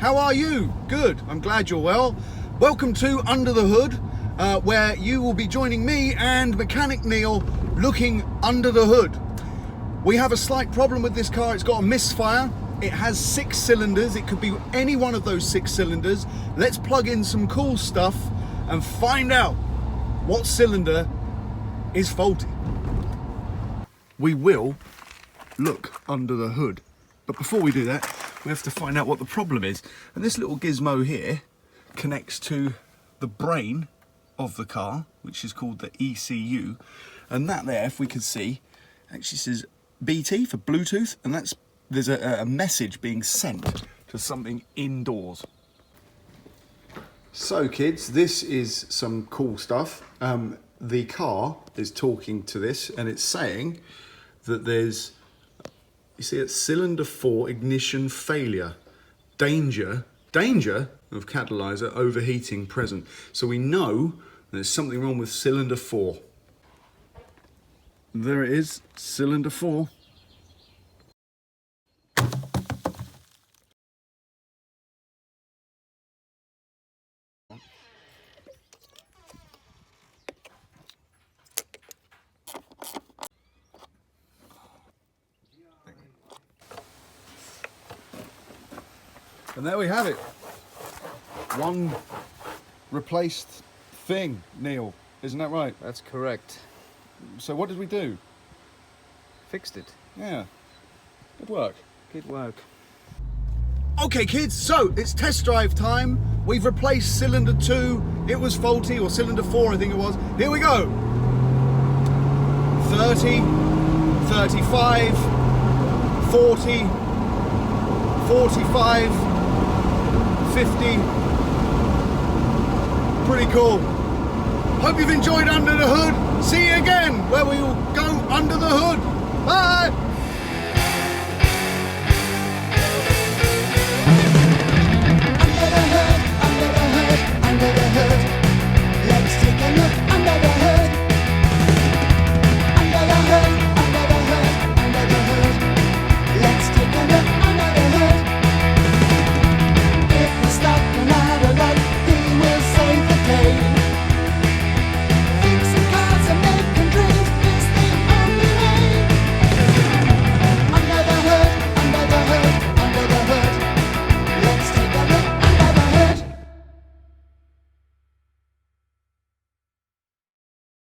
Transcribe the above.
How are you? Good, I'm glad you're well. Welcome to Under the Hood, where you will be joining me and Mechanic Neil looking under the hood. We have a slight problem with this car. It's got a misfire. It has 6 cylinders. It could be any one of those 6 cylinders. Let's plug in some cool stuff and find out what cylinder is faulty. We will look under the hood. But before we do that, we have to find out what the problem is. And this little gizmo here connects to the brain of the car, which is called the ECU. And that there, if we could see, actually says BT for Bluetooth, and there's a message being sent to something indoors. So kids, this is some cool stuff. The car is talking to this, and it's saying that there's, you see, it's cylinder 4 ignition failure. Danger of catalyzer overheating present. So we know there's something wrong with cylinder 4. There it is, cylinder 4. And there we have it. One replaced thing, Neil. Isn't that right? That's correct. So what did we do? Fixed it. Yeah. Good work. Good work. Okay kids, so it's test drive time. We've replaced cylinder 2. It was faulty, or cylinder 4 I think it was. Here we go. 30, 35, 40, 45, 50. Pretty cool. Hope you've enjoyed Under the Hood. See you again where we will go under the hood. Bye.